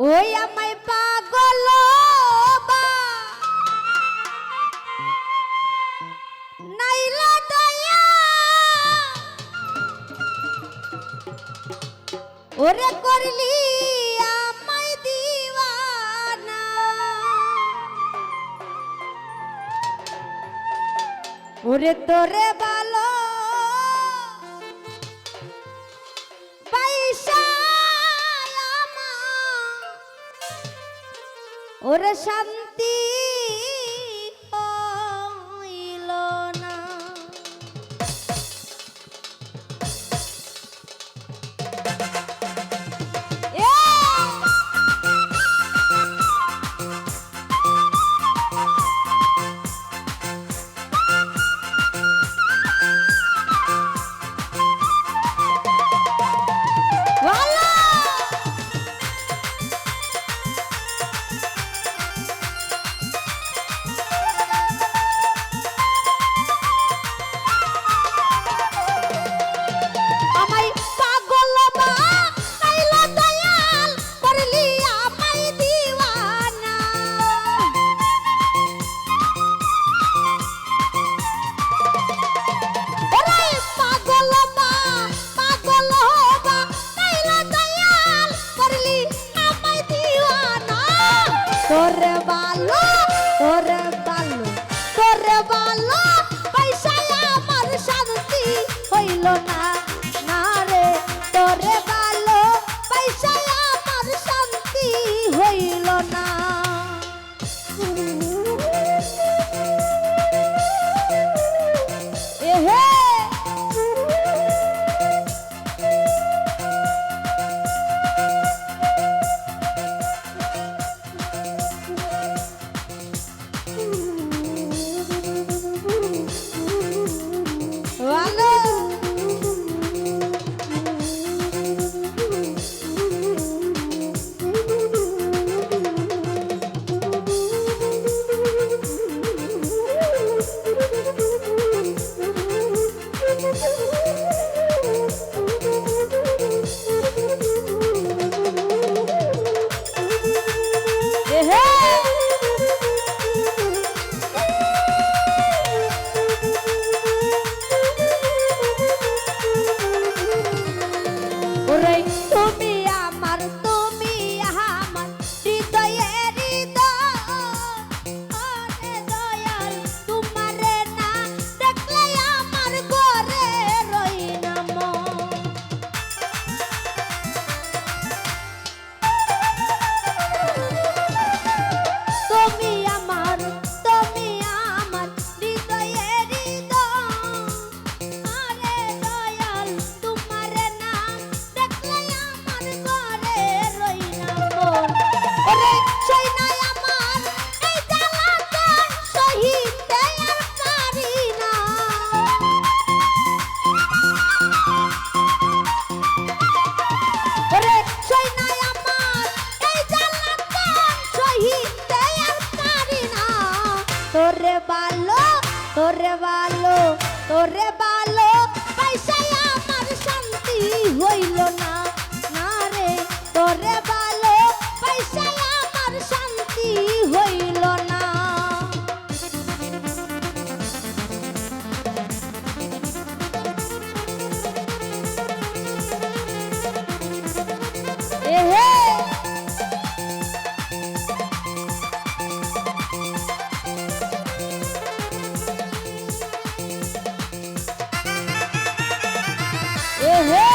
ওই আমায় পাগল বা নাইলা দয়া ওরে করলি আমায় দিওয়ানা ওরে তোরে ভালো পয়সা ওরে শান্তি হইল না তোরে ভালো তোরে ভালো তোরে ভালো পয়সায় আমার শান্তি হইল না না রে তোরে ভালো পয়সায় আমার শান্তি হইল না এহে তুমি আমার তুমি আমার হৃদয়ের হৃদয় দয়াল তোমারে না দেখলে আমার ঘরে রই না তুমি আমার হৃদয়ের হৃদয় আরে দয়াল তোমারে না দেখলে আমার ঘরে রই না ওরে সই নাই আমার এই জ্বালাটা সহিতে আর পারি না ওরে সই নাই আমার এই জ্বালাটা সহিতে আর পারি না তোরে ভালো তোরে ভালো তোরে ভালো পয়সায় আমার শান্তি হইল না না রে তোরে ভালো পয়সায় আমার শান্তি হইল না এহে এহে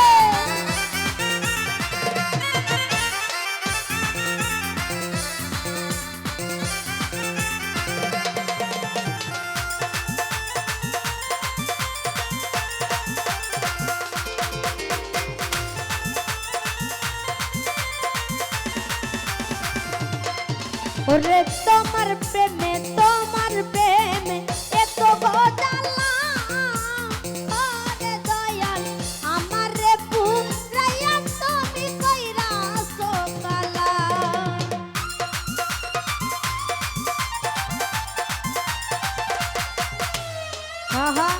ওরে তোমার প্রেমে এত গজালা ওরে দয়াল আমার রে পুরাইয়া তুমি কইরা সকালা আহা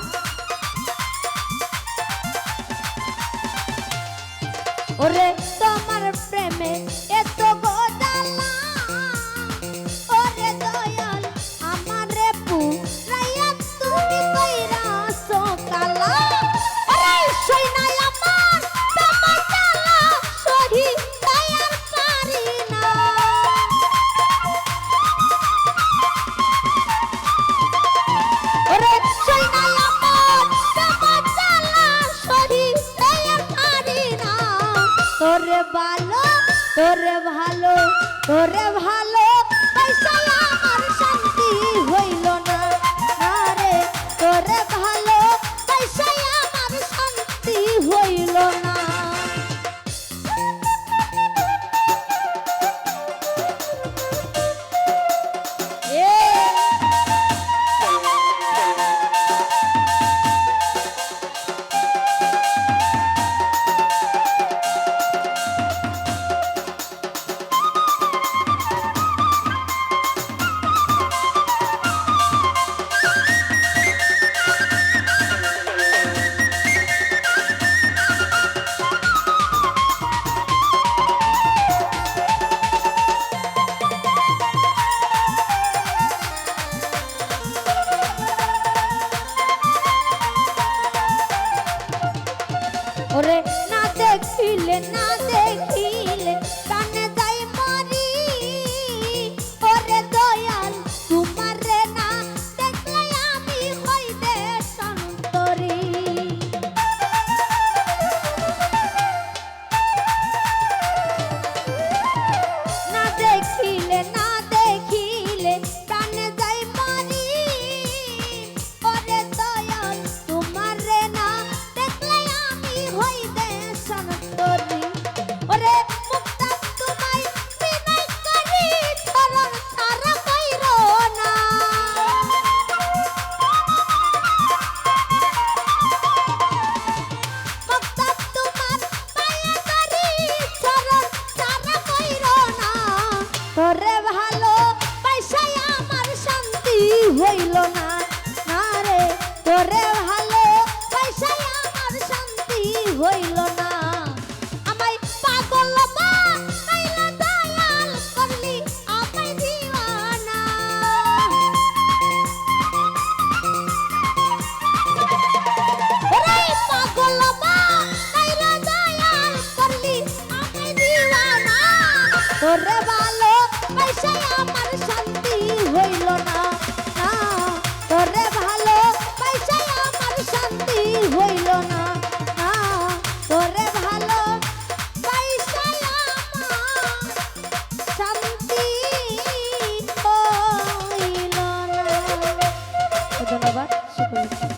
ওরে তোমার প্রেমে এত গজালা তোরে ভালো তোরে ভালো তোরে ভালো পয়সা আমার শান্তি হইল না না রে তোরে ভালো পয়সা আমার শান্তি হইল না ওরে না দেখিলে কানে যাই মরি ওরে দয়াল তোমারে না দেখলে আমি হইতে সন্তরি না দেখিলে কানে যাই মরি ওরে দয়াল তোমারে না দেখলে আমি হইতে সন্তরি ওরে মুক্তা তোমায় বিনয় করি চরণ সারা কইরো না মুক্তা তোমার মায়া করি চরণ সারা কইরো না তোরে ভালো পয়সায় আমার শান্তি হইল না না রে তোরে ভালো পয়সায় আমার শান্তি হইল না আমায় পাগল বানাইলা দয়াল করলি আমায় দিওয়ানা ওরে পাগল বানাইলা দয়াল করলি আমায় দিওয়ানা তোরে